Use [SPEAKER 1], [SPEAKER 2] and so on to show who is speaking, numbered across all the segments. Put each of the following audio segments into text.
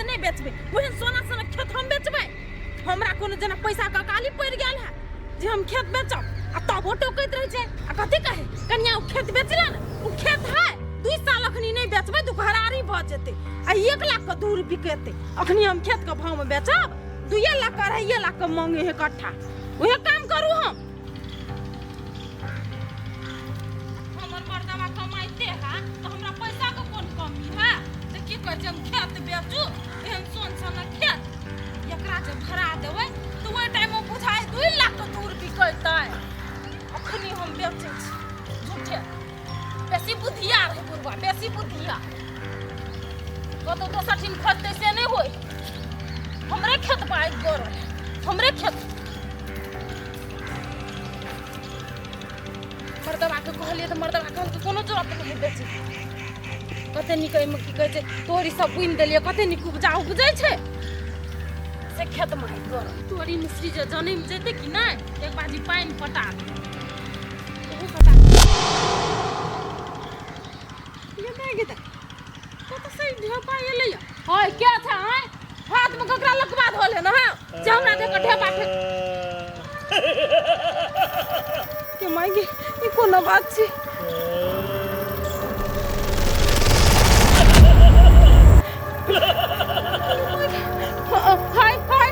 [SPEAKER 1] नहीं बेचबे ओहन सोना सन खेत हम बेचबे हमरा कोनो जना पैसा का काली पड़ गेल है जे हम खेत बेचब आ तबो टोकैत रह छै आ कथि कहे कन्या उ खेत बेचला ना उ खेत है 2 साल अखनी नहीं बेचबे तो घरारी भ जेते आ 1 लाख का दूर बिकेते अखनी हम खेत का भाव में बेचब 2 लाख का 2.5 लाख का मांगे है कट्ठा ओहे काम करू हम हमर मर्दवा कमाइते है तो हमरा पैसा के कोन कमी है जे की कह हम खेत बेचू एहन सोन सन खेत एकरा जब भरा देबै तो ओइ टाइम में बुझाय 2 लाख का दूर बिकैतै अखनी हम बेचै छी झूठे बेसी बुद्धिया रे बुढ़वा बेसी बुद्धिया कतो दोसर दिन खरते से नहीं होई हमरे खेत बाइक गोर हमरे खेत मर्दवा के कहलिए तो मर्दवा के कोनो जरूरत नहीं बेची कते निकै में की कहै छै तोरी सब बुइन देलिए कते निक उपजा उपजै छै से खेत माइ गोर तोरी मिस्त्री जे जनै में जेते कि नहीं एक बाजी पानी पटा दे ओहो पटा ये नहीं गेता कत सही ढेपा एलै हाय क्या था हाय हाथ में ककरा लकवा धोले न है जे हमरा के ढेपा के के मांगे ई कोनो बात छी हाय हाय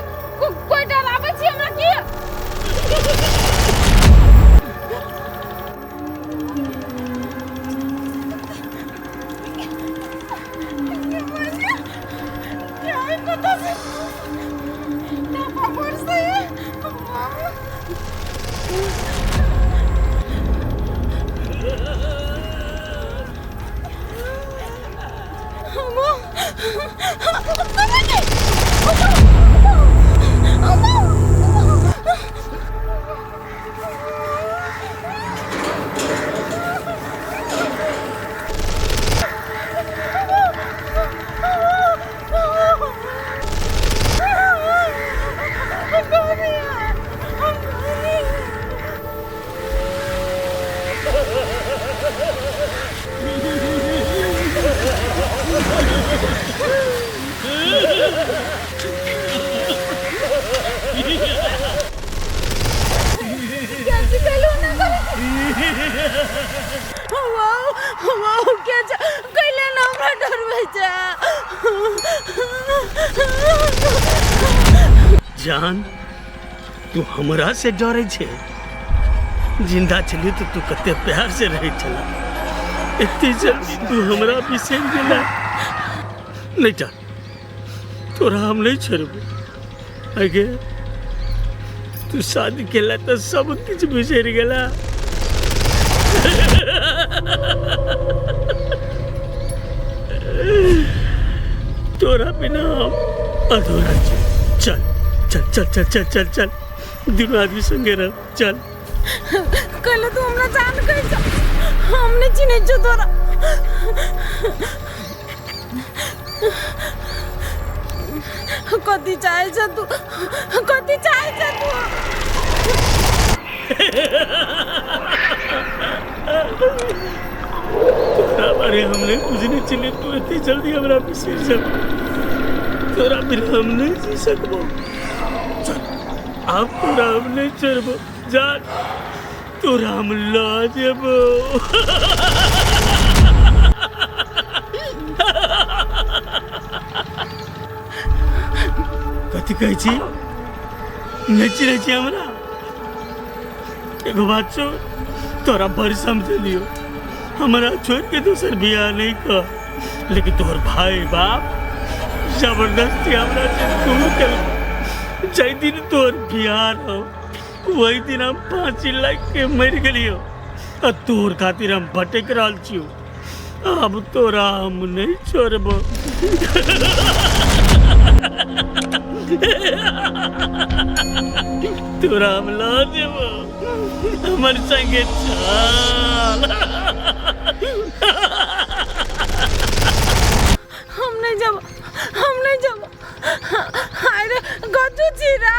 [SPEAKER 1] कोई डराबै छी हमरा की
[SPEAKER 2] जान तू हमरा से डरे छे जिंदा चली तो तू कते प्यार से रहे चला इतनी जल्दी तू हमरा बिसर गेला नहीं जा तोरा हम नहीं छोड़बो आगे तू शादी केला तो सब कुछ बिसर गेला तोरा बिना हम अधूरा छे चल चल चल चल चल चल चल दोनों आदमी संगे रह चल
[SPEAKER 1] कल तू हमरा जान कहि जा हमने चिन्हे छ तोरा कथि चाहे छ तू कथि चाहे छ तू
[SPEAKER 2] तोरा बारे हमने कुछ नहीं चले तू इतनी जल्दी हमरा बिसर जा तोरा बिना हम नहीं जी सकबो अब तोरा हम नहीं छोड़बो जा तोरा हम ला जेबो कथी कहै छी नहीं चिन्है छी हमरा एगो बात छो तोरा बड़ समझ लियो हमारा छोड़ के दूसर बियाह नहीं कर लेकिन तोहर भाई बाप जबरदस्ती हमरा से दूर कर जय दिन तोहर बियाह हो वही दिन हम फांसी लग के मर गलियो और तोहर खातिर हम भटक रहल छियो अब तोरा हम नहीं छोड़बो तोरा हम ला देबो हमर संगे चल
[SPEAKER 1] हम नहीं जब अरे गजू चिरा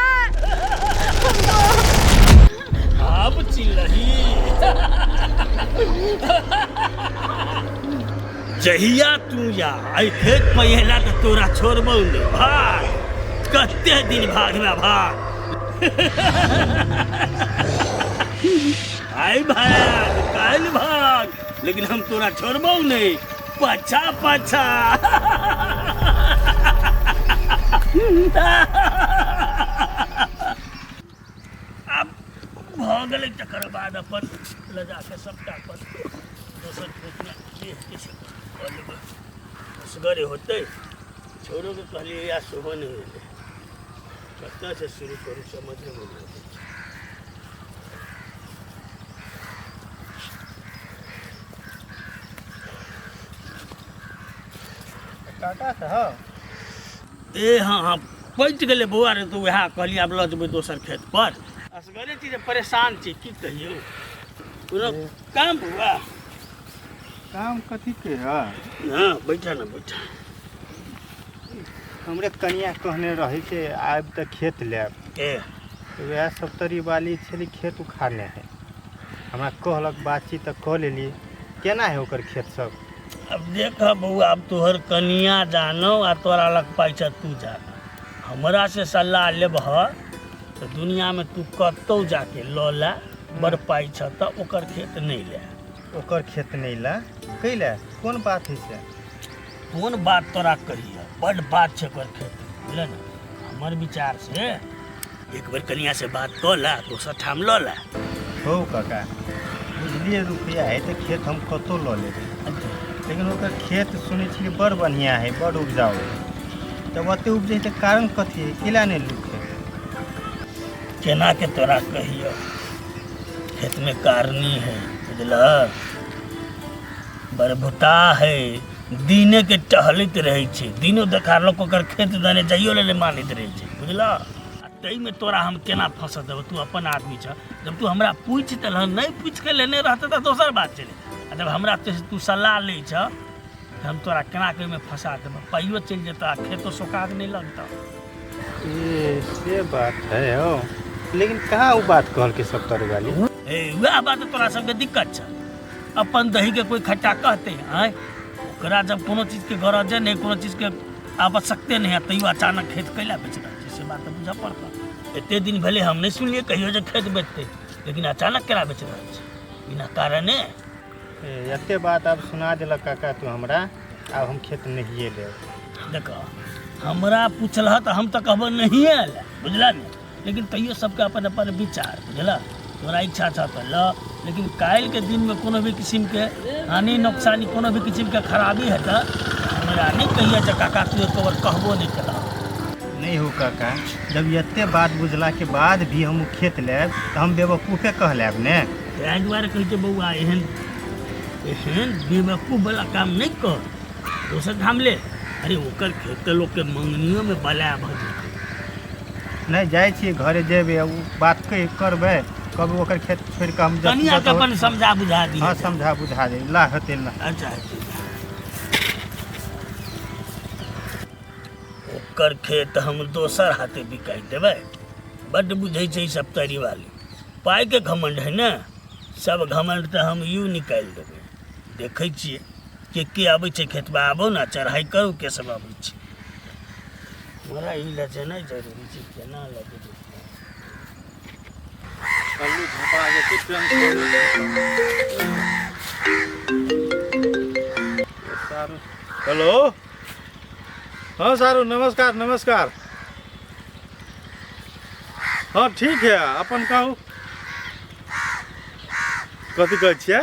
[SPEAKER 2] अब चिल्लही जहिया तू या आई खेत पहिला तो तोरा छोड़बौ नहीं भाग कते दिन भागना भाग आई भाग काल भाग लेकिन हम तोरा छोड़बौ नहीं पछा पछा अब भ गेलै तकर बाद अपन लजा के सबटा पर दोसर खेत में देख के असगरे होते छोड़ो के कहलिए या सेहो नहीं होते कतऽ से शुरू करू समझ में नहीं आते
[SPEAKER 3] काका साहब
[SPEAKER 2] ए हाँ हाँ पच गए बौआ रे तो वह कहलिए आब लऽ जेबै दोसर खेत पर असगरे चीज परेशान छी की कहियो कोनो काम हुआ
[SPEAKER 3] काम कथी के है
[SPEAKER 2] हाँ बैठा ना बैठा
[SPEAKER 3] हमरे कनिया कहने रही कि आब तक खेत लेब
[SPEAKER 2] ए
[SPEAKER 3] वह सप्तरी वाली छली खेत उखाड़ने है हमरा कहलक बातचीत तऽ कऽ लेलिए केना है ओकर खेत सब
[SPEAKER 2] अब देख बउआ अब तोहर कनिया जानो आ तोरा लग पैसा तू जाना हमरा से सलाह लेबह तो दुनिया में तू कतौ जाके लऽ ला बड़ पाई छ तऽ ओकर खेत नहीं ले
[SPEAKER 3] ओकर खेत नहीं ला कैला कोन बात है से
[SPEAKER 2] कौन बात तोरा कहिए बड़ बात छै ओकर खेत बुझल ना हमर विचार से एक बार कनिया से बात कऽ ला दोसर ठाम लऽ ला
[SPEAKER 3] हो काका बुझलिए रुपया है तो खेत हम कतौ लऽ लेबै लेकिन ओकर खेत सुनै छी बड़ बढ़िया है बड़ उपजाऊ है तब ओते उपजे के कारण कथी है किला नहीं लुक है
[SPEAKER 2] केना के तोरा कहियो खेत में कारनी है बुझल बड़भुता है दिने के टहलैत रहे छै दिनो देखा लोक ओकर खेत दने जाइयो ले मानैत रहे छै बुझल तई में तोरा हम केना फंस देब तू अपन आदमी छ जब तू हमरा पूछ देलह नहीं पूछ के लेने रहते तो दोसर बात चले जब हमरा तू सलाह ले छ हम तोरा केना के में फंसा देब पाइयो चल जेता खेतो सोकाग नहीं लगता
[SPEAKER 3] से बात है हो लेकिन कहाँ वो बात कहल के सप्तर वाली
[SPEAKER 2] ए वह बात तोरा सबके दिक्कत छ अपन दही के कोई खट्टा कहते हैं ओकरा जब कोनो चीज के गरज नहीं कोनो चीज के आवश्यकते नहीं है तैयो अचानक खेत कैला बेच रहा से बात बुझा पड़ता एते दिन भले हम नहीं सुनलिए कहियो जे खेत बेचते लेकिन अचानक केना बेच रहा है बिना कारणे
[SPEAKER 3] एते बात अब सुना दिलक काका तू हमरा अब हम खेत नहीं ले
[SPEAKER 2] देखो हमरा पूछल तो हम तो कहब नहीं आयल बुझला ने लेकिन तैयो सबके अपन अपन विचार बुझला तोरा इच्छा छ तो ल लेकिन काल के दिन में कोनो भी किस्म के हानि नुकसानी कोनो भी किस्म के खराबी है तो हमरा नहीं कहिए जे काका तू एक बार कहबो नहीं कला
[SPEAKER 3] नहीं हो काका जब एते बात बुझला के बाद भी हम खेत लेब तो हम बेवकूफे कह लेब ने
[SPEAKER 2] ताहि दुआरे कहै छै बौआ एहन एहन बेवकूफ वाला काम नहीं कर दोसर ठाम ले अरे ओकर खेत लोग के मंगनियों में बला भ
[SPEAKER 3] नहीं जाए छी घरे जेबे उ बात करबे कब ओकर खेत छोड़ के हम
[SPEAKER 2] कनिया के अपन समझा बुझा दी
[SPEAKER 3] हां समझा बुझा दे ला हते ला
[SPEAKER 2] अच्छा ओकर खेत हम दोसर हाथे बिकाई देबै बड्ड बुझै छै सप्तरी वाली पाई के घमंड है ना सब घमंड तो हम यूं निकाल देबै देखै छियै के आबै छै खेतबा आबो ना चढ़ाई करू के सब आबै छै हमरा ई लजे नहीं जरूरी छै केना लगे
[SPEAKER 3] कल्लू झपा जे सारू हेलो हाँ सारू नमस्कार नमस्कार हाँ ठीक है अपन कहू कथी कहै छियै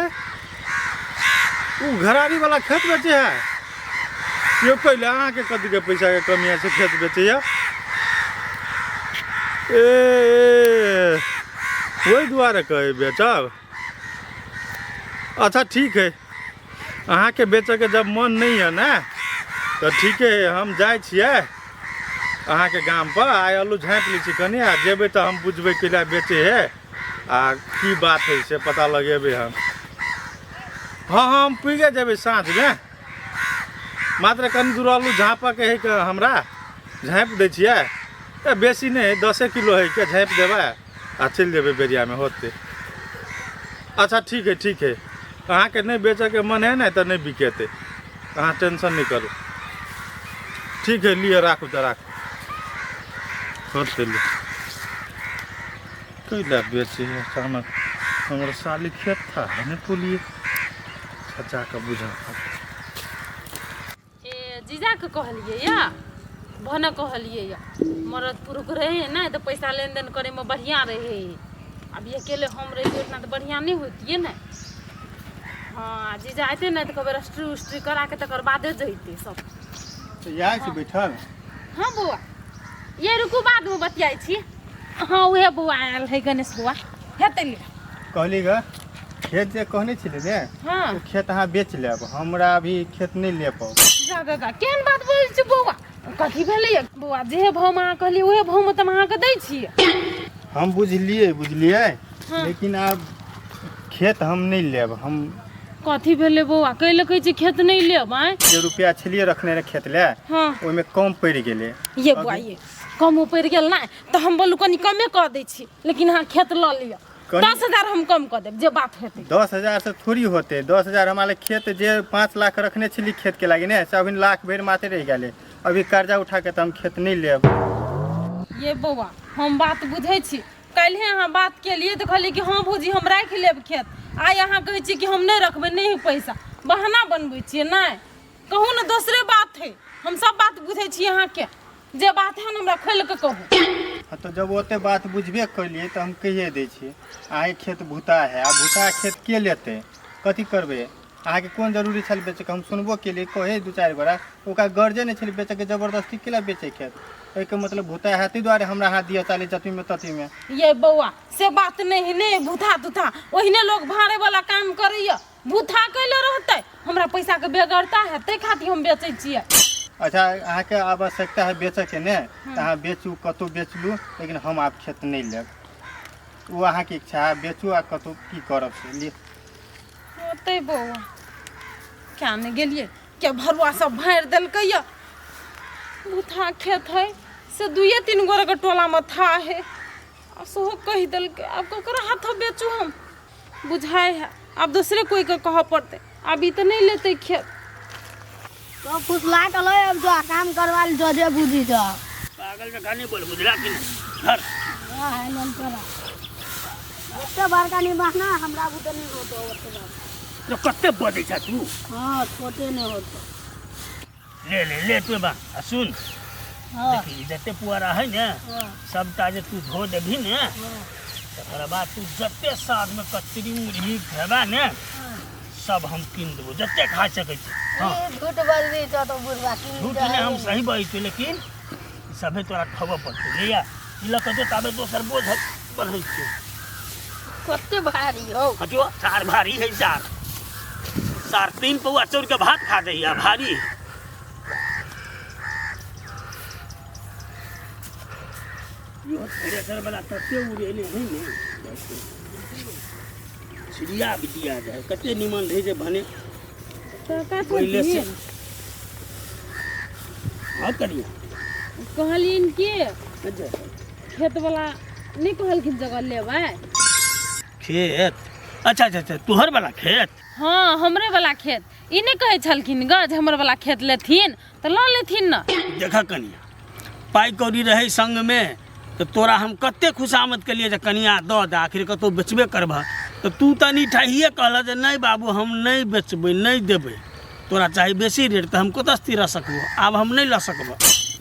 [SPEAKER 3] उ घरारी वाला खेत बेचे है यो पहले अहाँ के कथी के पैसा के कमी है से खेत बेचे है ए वही दुआरे कहे बेचब अच्छा ठीक है अहाँ के बेचे के जब मन नहीं है ना तो ठीक है हम जाए छियै अहाँ के गाम पर आलू झाँप ली छी कनी आ जेबै तो हम बुझबै कैला बेचे है आ की बात है से पता लगेबै हम हाँ हाँ हम पुगे जेबै साँझ में मात्र कनी दूर आलू झाँप के है कि हमरा झाँप दै छियै बेसी नहीं 10 किलो है के झाँप देबै आ चल जेबै बेरिया में होते अच्छा ठीक है अहाँ के नहीं बेचे के मन है ना तो नहीं बिकेते अहाँ टेंशन नहीं करू। ठीक है, लिए राखू तो राखू। होते कैला बेचे अचानक हमारा साली खेत था हमें तो लिए चाचा का बुझा।
[SPEAKER 1] ए जीजा के कहलिए या भन कहलिए या मरद पुरुष रहे ना तो पैसा लेन देन करे में बढ़िया रहे। अब ये अकेले हम रही उतना तो बढ़िया नहीं होती है ना। हाँ जीजा आते ना तो कभी रस्ट्री उस्ट्री करा के तकर बादे जैते सब।
[SPEAKER 3] तो यहाँ से बैठल।
[SPEAKER 1] हाँ बउआ ये रुकू बाद में बतियाई छी। हाँ वह बउआ आयल है गणेश बउआ हेतै ले
[SPEAKER 3] कहली ग खेत जे कहने छले ने
[SPEAKER 1] हाँ
[SPEAKER 3] वो खेत अहाँ बेच लेब, हमरा अभी खेत नहीं ले पाओ।
[SPEAKER 1] जा केहन बात बोलै छी बउआ? कथी भेलै बउआ? जे भाव में अहाँ कहलिए वह भाव में तो हम अहाँके दै छियै।
[SPEAKER 3] हम बुझलिए
[SPEAKER 1] हाँ।
[SPEAKER 3] लेकिन अब खेत हम नहीं लेब। हम
[SPEAKER 1] कथी भेलै बउआ? कैले कहै छी खेत नहीं लेब? आँय
[SPEAKER 3] जे रुपया छलिए रखने रहे खेत ले
[SPEAKER 1] हाँ
[SPEAKER 3] ओहिमे कम पड़ गेले।
[SPEAKER 1] ये बउआ ये कम पड़ गेल ना तो हम बोलू कनी कमे कह दै छी, लेकिन अहाँ खेत लऽ लिअ। 10,000 हम कम कऽ देब जे बात हेतै।
[SPEAKER 3] 10,000 से थोड़ी होते। 10,000 हमारे खेत जे 5 लाख रखने छली खेत के लागे ने से अभी लाख भर माते रह गए। अभी कर्जा उठा के तो हम खेत नहीं लेब।
[SPEAKER 1] ये बउआ हम बात बुझै छी। कल्हे अहाँ बात केलिए तो कहलिए कि हाँ भौजी हम राखि लेब खेत। आइ अहाँ कहै छी कि हम नहीं रखबै नहीं पैसा। बहाना बनबै छियै नहीं। कहू ने दोसरे बात है। हम सब बात बुझै छी अहाँके जे बात है हमरा खोल के कहू।
[SPEAKER 3] तो जब ओते बात बुझबे करिए तो हम कहिए दै छी अहाँ खेत भूता है। आ भूता खेत के लेते कथी करबे? अहाँ के कौन जरूरी छल बेचे के? हम सुनबो के लिए कहे 2-4 गोरा ओका गर्जे नहीं छल बेचे के, जबरदस्ती केला बेचे खेत? एक मतलब भूता है दुआरे हमरा हाथ दिया चाली जति में तति में।
[SPEAKER 1] ये बउआ से बात नहीं ने भूथा तुथा ओहिने लोग भाड़े वाला काम करैया। भूथा कैले रहते हमरा पैसा के बेगरता है ते खातिर हम बेचै छियै।
[SPEAKER 3] अच्छा अहाँ के आवश्यकता है बेचे के ने तो अहाँ बेचू कतौ बेच लू, लेकिन हम आप खेत नहीं लेब। वो अहाँ के इच्छा है बेचू आ कतौ की करब से लिए।
[SPEAKER 1] होते बउआ क्या नहीं गेलिए क्या भरुआ सब भर देलकै या। भूथा खेत है से 2-3 गोरे के टोला में था है आ सोहो कह देलकै। अब ककरा हाथ बेचू हम बुझाए है। अब दूसरे कोई के कह पड़ते। अभी तो नहीं लेते खेत।
[SPEAKER 4] तो फुसला कलो अब जो काम करवा ले जो जे बुझी जो
[SPEAKER 2] पागल में खाने बोल बुझला कि घर
[SPEAKER 4] हां है मन करा ओते बड़का नहीं बहना हमरा बुते नहीं होतो ओते बार
[SPEAKER 2] तो कत्ते बदे छ तू?
[SPEAKER 4] हां छोटे नहीं होतो।
[SPEAKER 2] ले तू बा सुन।
[SPEAKER 4] हां
[SPEAKER 2] देखी जते पुआरा है ने सब ताजे तू धो देभी ने तकर बाद तू जते साथ में कचरी मुरही घेबा ने सब हम किन देबो जते खा सकै छी। हां
[SPEAKER 4] झूठ बोल दी तो बुढ़वा की
[SPEAKER 2] झूठ ने हम सही बोलै छी, लेकिन सबे तोरा खबर पड़ते ले या इला कते ताबे दोसर बोझ बढ़ै छै।
[SPEAKER 4] कते भारी हो
[SPEAKER 2] हटियो सार भारी है सार 3 पौआ चौर के भात खा दे या भारी। यो थ्रेसर वाला तते उड़ेले है ने चिड़िया भी दिया जाए कते निमन रहे जे भने
[SPEAKER 1] तो का
[SPEAKER 2] पहले से। हाँ करिए
[SPEAKER 1] कहलिन के
[SPEAKER 2] अच्छा
[SPEAKER 1] खेत वाला नहीं कहलखिन जगह लेबै।
[SPEAKER 2] खेत अच्छा तुहर वाला खेत?
[SPEAKER 1] हाँ हमरे वाला खेत। ई नहीं कहै छलखिन ग जे हमर वाला खेत लेथिन तो ल लेथिन न।
[SPEAKER 2] देखा कनिया पाई कौड़ी रहे संग में तो तोरा हम कते खुशामद के लिए जे कनिया दऽ दे आखिर कतौ बेचबे करबह तो तू तनी ठाइए कहल जे नहीं बाबू हम नहीं बेचबै नहीं देबै। तोरा चाहे बेसी रेट तो हम कतऽ रह सकबो, आब हम नहीं लऽ सकबो।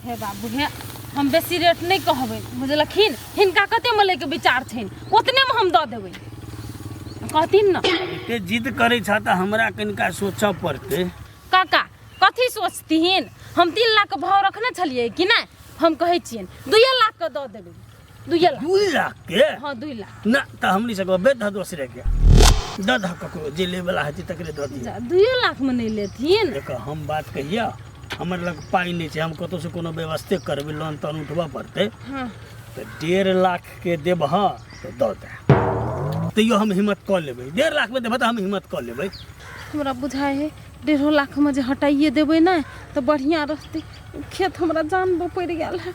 [SPEAKER 1] हे बाबू हे हम बेसी रेट नहीं कहबै बुझलखिन। हिनका कते में लेके विचार छनि ओतने में हम दऽ देबै कहथिन न।
[SPEAKER 2] एते जिद करै छ त हमरा कनिका सोचऽ पड़तै।
[SPEAKER 1] काका कथी सोचथिन? हम 3 लाख के भाव रखने छलिए कि नहीं? हम कहै छियन 2 लाख के दऽ देबै। 2 लाख
[SPEAKER 2] 2 लाख के?
[SPEAKER 1] हाँ 2 लाख
[SPEAKER 2] ना त हमनी सकबो बेद दोसरे के दऽ ककरो जे ले वाला हेतै तकरे दऽ दिया।
[SPEAKER 1] 2 लाख में नहीं लेथिन।
[SPEAKER 2] देख हम बात कहिया हमर लग पाई नहीं छै, हम कतौ से कोनो व्यवस्थे करबै लोन तन उठबऽ पड़तै।
[SPEAKER 1] हाँ
[SPEAKER 2] तो 1.5 लाख के देबह तो दऽ दे तैयो हम हिम्मत कऽ लेबै। 1.5 लाख में देबह तो हम हिम्मत कऽ लेबै।
[SPEAKER 1] हमरा बुझाए है 1.5 लाख में जे हटाइए देबै ना तो बढ़िया रहतै। खेत हमरा जानबो पड़ि गेल है।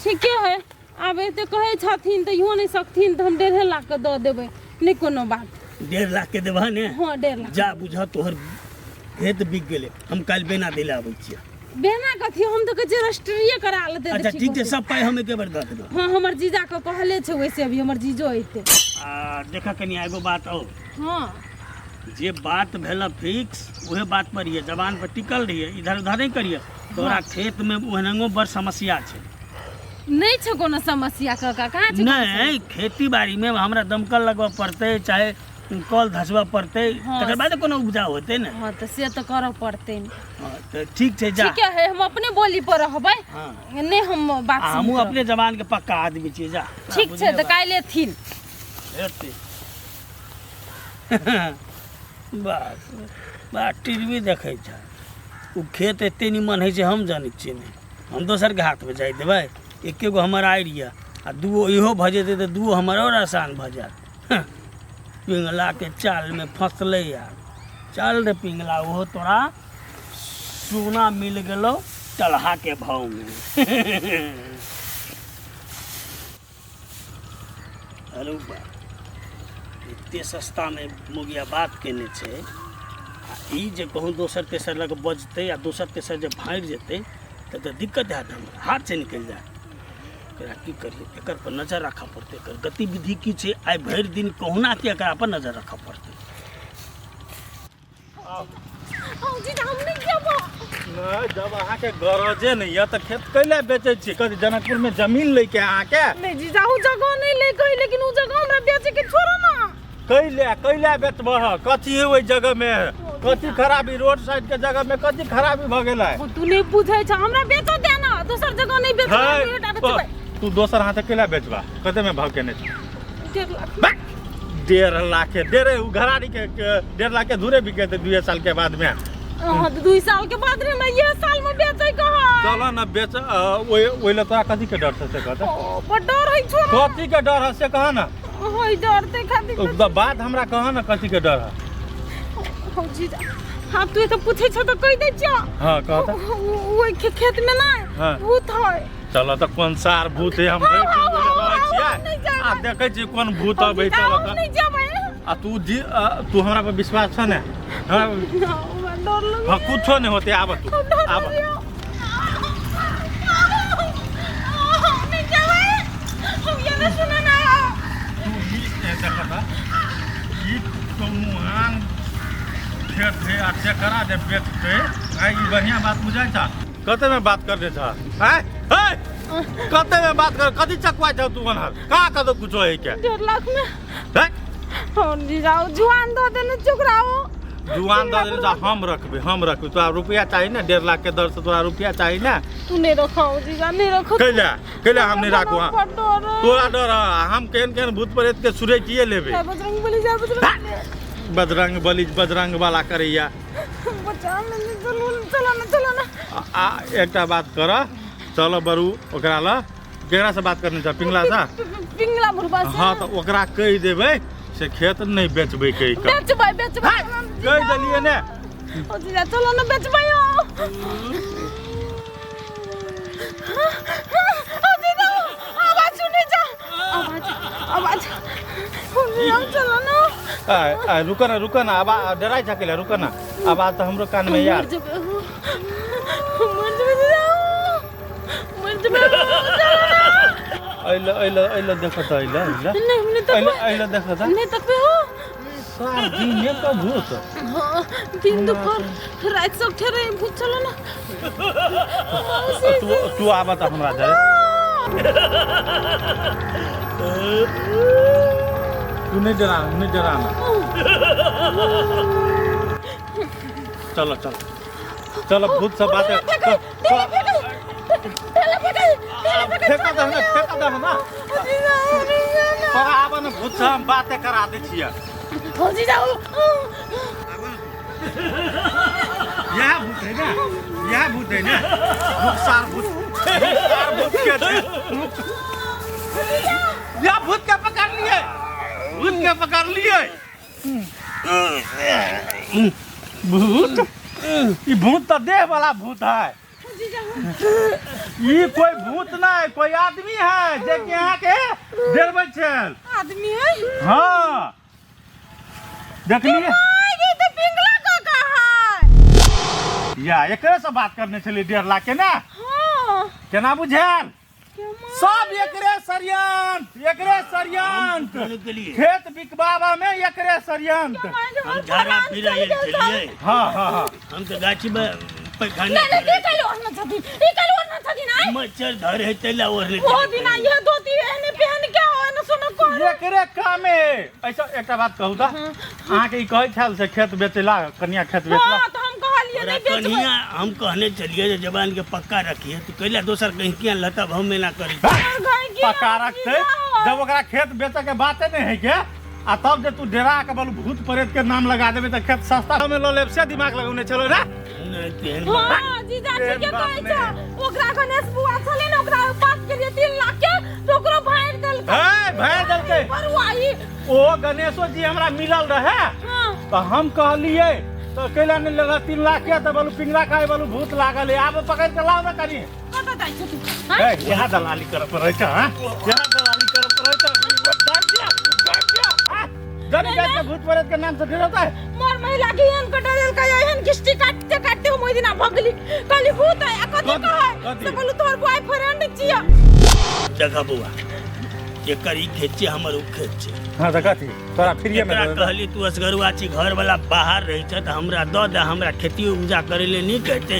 [SPEAKER 1] ठीके है आब एते कहै छथिन तो इहो नहीं सकथिन तो हम 1.5 लाख के दऽ देबै नहीं कोनो बात।
[SPEAKER 2] 1.5 लाख के देबह ने?
[SPEAKER 1] हाँ 1.5 लाख
[SPEAKER 2] जा बुझ तोहर खेत बिक गेलै हम काल्हि बेना दै लए आबै छियै
[SPEAKER 1] बेना कथी हम तो कहे रजिस्ट्रिए करा लेते
[SPEAKER 2] अच्छा ठीक छै सब पाइ हम एके बेर दऽ देबै
[SPEAKER 1] हाँ हमर जीजा को कहले छै वैसे अभी हमर जीजो अइते
[SPEAKER 2] आ देखा कनि एगो बात और
[SPEAKER 1] हाँ
[SPEAKER 2] जे बात भेल फिक्स उहे बात पर रहिए जबान पर टिकल रहिए इधर उधर नहीं करिए तोरा खेत में ओहनगो बड़ समस्या छै
[SPEAKER 1] नहीं छै कोनो समस्या काका कहाँ छै
[SPEAKER 2] नहीं खेती बाड़ी में हमरा दमकल लगबऽ पड़तै चाहे कल धसबऽ पड़तै
[SPEAKER 1] हाँ।
[SPEAKER 2] तकर बाद कोनो उपजा होतै ने
[SPEAKER 1] हाँ तो से तो करऽ पड़तै
[SPEAKER 2] हाँ, तो ठीक छै जा
[SPEAKER 1] ठीक है हम अपने बोली पर रहबै
[SPEAKER 2] हाँ।
[SPEAKER 1] नहीं हम बात
[SPEAKER 2] हमहूँ
[SPEAKER 1] सुनब।
[SPEAKER 2] अपने जबान के पक्का आदमी छियै जा
[SPEAKER 1] ठीक छै तो काल्हि एथिन
[SPEAKER 2] हेतै बस बा टीवी देखै छै ओ खेत एते निमन होइ छै हम जानै छियै नहि हम दोसरके हाथमे जाय देबै एके गो हमर आइ रहिए आ दूगो इहो भऽ जेतै तऽ दूगो हमर और आसान भऽ जायत पिंगलाके चालमे फँसलै यार चल रे पिंगला ओहो तोरा सोना मिल गेलो चलहाके भावमे अरे बा एते सस्तामे मुगिया बात केने छै आ ई जे कहूँ दोसर तेसर लग बजतै आ दोसर तेसर जे भाँगि जेतै तऽ दिक्कत हैत हमरा हाथ से निकलि जायत एकरा की करिए एकर पर नजर रखऽ पड़तै एकर गतिविधि की छै आइ भरि दिन कहुना के एकरा पर नजर रखऽ पड़तै
[SPEAKER 1] जीजा हम नहीं जेबो
[SPEAKER 3] नहीं जब अहाँके गरजे नहीं है तो खेत कैले बेचै छियै कथी जनकपुर में जमीन लेके अहाँके
[SPEAKER 1] नहीं जीजा उ जगह नहीं ले कही लेकिन उ जगह हमरा बेचे के छोड़ो ना
[SPEAKER 3] कैले बेचबह कथी है ओहि जगह में कथी खराबी रोड साइड के जगह में कथी खराबी भ गेलै
[SPEAKER 1] तू नहीं पूछे छ हमरा बेचो दे ना दोसर जगह नहीं बेचो
[SPEAKER 3] तू दोसर हाथ कैले बेचबा कते में भाव केने छी
[SPEAKER 1] 1.5 लाख
[SPEAKER 3] 1.5 लाख के दे रे उ घराड़ी के 1.5 लाख के धुरे बिके थे 2 साल के बाद में
[SPEAKER 1] हां तो 2 साल के बाद रे मैं ये साल में बेचै कहा
[SPEAKER 3] चलो ना बेच ओइ ल तोरा कथी के डर से कहत
[SPEAKER 1] पर डर है छोड़
[SPEAKER 3] कथी के डर है से कहा ना
[SPEAKER 1] होय डरते खातिर
[SPEAKER 3] बात हमरा कहा ना कथी के डर है
[SPEAKER 1] हो जीजा हां तू तो पूछे छ तो कह दे छ
[SPEAKER 3] हां कहत
[SPEAKER 1] ओइ खेत में ना
[SPEAKER 3] हाँ।
[SPEAKER 1] भूत है
[SPEAKER 3] चलो तो कौन सार भूत है हम आ देखे छी कोन भूत अबै चलो
[SPEAKER 1] नहीं जेबै
[SPEAKER 3] आ तू हमरा पर विश्वास छ ने
[SPEAKER 1] डर लगे
[SPEAKER 3] हां कुछो नहीं होते आब तू आब
[SPEAKER 1] नहीं जेबै हम ये ना सुने ना
[SPEAKER 3] तू ई देखता ई तो मुहान खेत है आ चकरा जे बेचते आई ई बढ़िया बात बुझाई था कते में बात कर दे था हैं कते में बात कर कथी चकवा छ तू बनल का कदो कुछो है के
[SPEAKER 1] 1.5 लाख में
[SPEAKER 3] हैं
[SPEAKER 1] हम जी जाओ जुआन दो देने चुकराओ
[SPEAKER 3] जुआन दे दे हम रखबे तोरा रुपया चाहिए ना 1.5 लाख के दर से तोरा रुपया चाहिए ना
[SPEAKER 1] तू नहीं रखाओ जी जा नहीं रखो
[SPEAKER 3] कैले हम नहीं राखू तोरा डर हम केहन भूत प्रेत के सुरैतिए लेबे
[SPEAKER 1] बजरंग बली जा
[SPEAKER 3] बजरंग वाला करैया
[SPEAKER 1] बचा ले चलो ना
[SPEAKER 3] आ एकटा बात कर चलो बरू ओकरा ल केकरा से बात करने छ पिंगला सा
[SPEAKER 1] पिंगला मुर्गा से
[SPEAKER 3] हां तो ओकरा कह देबै से खेत नहीं बेचबै कह के
[SPEAKER 1] बेचबै
[SPEAKER 3] कह देलिए ने
[SPEAKER 1] ओ जी जा चलो ना बेचबै ओ जी जा आवाज सुने जा आवाज हम चलो ना
[SPEAKER 3] आ रुका ना आवाज डराई छकेला रुका ना आवाज तो हमरो कान में यार अइला देखत अइला अइला देखत
[SPEAKER 1] नहीं तक पे हो
[SPEAKER 3] सार दिन का भूत
[SPEAKER 1] दिन दोपहर रात सब ठहरे भूत चलो ना
[SPEAKER 3] तू आबा त हमरा दे तू नहीं डराना चलो भूत से बात फेंका दे ना आबा ना भूत से हम बातें करा दे छिया
[SPEAKER 1] हो जी जाओ
[SPEAKER 3] यह भूत है ना सार भूत के यह भूत के पकड़ लिए भूत ये भूत तो देह वाला भूत है ये कोई भूत नहीं कोई आदमी है जे के यहाँ के डेरबै छल
[SPEAKER 1] आदमी है
[SPEAKER 3] हाँ देख लिए
[SPEAKER 1] ये तो पिंगला का है
[SPEAKER 3] या एकरे से बात करने चली 1.5 लाख के ना
[SPEAKER 1] हाँ
[SPEAKER 3] केना बुझायल
[SPEAKER 1] केमा
[SPEAKER 3] सब एकरे षड्यंत्र
[SPEAKER 2] के लिए
[SPEAKER 3] खेत बिकबाबा में एकरे षड्यंत्र
[SPEAKER 2] हम झाड़ा फिरा ये चलिए
[SPEAKER 3] हाँ हाँ हाँ
[SPEAKER 2] हम तो गाछी में पैखाना
[SPEAKER 1] नहीं नहीं कल ओढ़ना छथि ई कल ओढ़ना छथि ना
[SPEAKER 2] मच्छर धर है तेला ओढ़ने
[SPEAKER 1] ओ दिना ये धोती एने पहन के ओने सुनो को
[SPEAKER 3] एकरे कामे ऐसा एकटा बात कहू त अहाँ के ई कहै छल से खेत बेचला कन्या खेत बेचला
[SPEAKER 1] हां तो हम कहलिए नहीं बेचबे
[SPEAKER 2] कन्या हम कहने चलिए जे जवान के पक्का रखिए तो कैला दोसर कहीं किया लता भाव में ना करी
[SPEAKER 3] पक्का रखते जब ओकरा खेत बेचे के बाते नहीं है के आ तब जे तू डेरा के बोल भूत प्रेत के नाम लगा देबे त खेत सस्ता में लो लेब से दिमाग लगौने चलो ना
[SPEAKER 1] हां जीजा जी के कहै छ ओकरा गणेश बुआ छले न ओकरा बात के लिए 3 लाख के तो ओकरो भाई देल
[SPEAKER 3] है भाई देल के
[SPEAKER 1] परवाई
[SPEAKER 3] ओ गणेशो जी हमरा मिलल रहे
[SPEAKER 1] हां
[SPEAKER 3] तो हम कहलिए तो कैला नहीं लगा 3 लाख के तो बोलू पिंगला खाए बोलू भूत लागल है आब पकड़ के लाओ ना कनी
[SPEAKER 1] कत जाय छ तू
[SPEAKER 3] ए यहाँ दलाली कर पर रहता हां यहाँ दलाली कर पर रहता जब के भूत प्रेत के नाम से डरता है
[SPEAKER 1] मोर महिला के एन के डरेल का एहन किस्ती काटते काटते हम ओइ दिना भगली कली भूत है कथि कहे से बोलू तोर बॉयफ्रेंड छिया
[SPEAKER 2] जगह बुआ एकर ई खेत हमर उ खेत छै
[SPEAKER 3] हां त कथि तोरा फ्री में
[SPEAKER 2] कहली तू असगरुआ छी घर वाला बाहर रही छ त हमरा द दे हमरा खेती उपजा करे ले नहीं कहते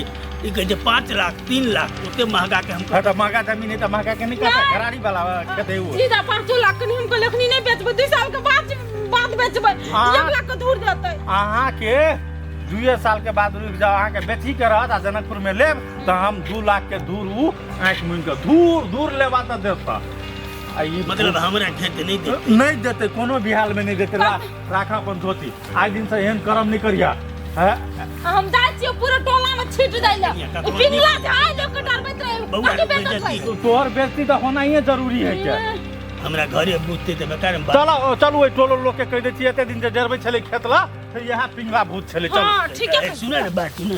[SPEAKER 2] ई कहे 5 लाख 3 लाख ओते महंगा के हम
[SPEAKER 3] हां त महंगा जमीन है त महंगा के नहीं कहता घराड़ी वाला खेत है वो
[SPEAKER 1] सीधा 5 लाख के हमको लखनी नहीं बेचबे 2 साल के बाद बेचबे 1 लाख के दूर देतै
[SPEAKER 3] अहाँ के 2 साल के बाद रुक जाओ अहाँ के बेची के रहत आ जनकपुर में लेब त हम 2 लाख के दूर उ आंख मुन के दूर लेबा त देता
[SPEAKER 2] मतलब हमरा खेत नहीं देते
[SPEAKER 3] नहीं देते कोनो भी हाल में नहीं देते राखा अपन धोती आज दिन से एहन कर्म नहीं करिया
[SPEAKER 1] हम जाय छियै पूरा टोला में छीट दैला पिंगला जाय लोग के डरबैत रहे
[SPEAKER 3] तोहर बेइज्जती तो होना ही जरूरी है क्या
[SPEAKER 2] हमरा घरे बुझते त बेकार
[SPEAKER 3] चलो चलू ओइ टोलो लोग के कह दै छियै एते दिन से डरबै छले खेतला फिर यहाँ पिंगला भूत छले चल
[SPEAKER 1] हां ठीक है
[SPEAKER 2] सुन रे बात सुन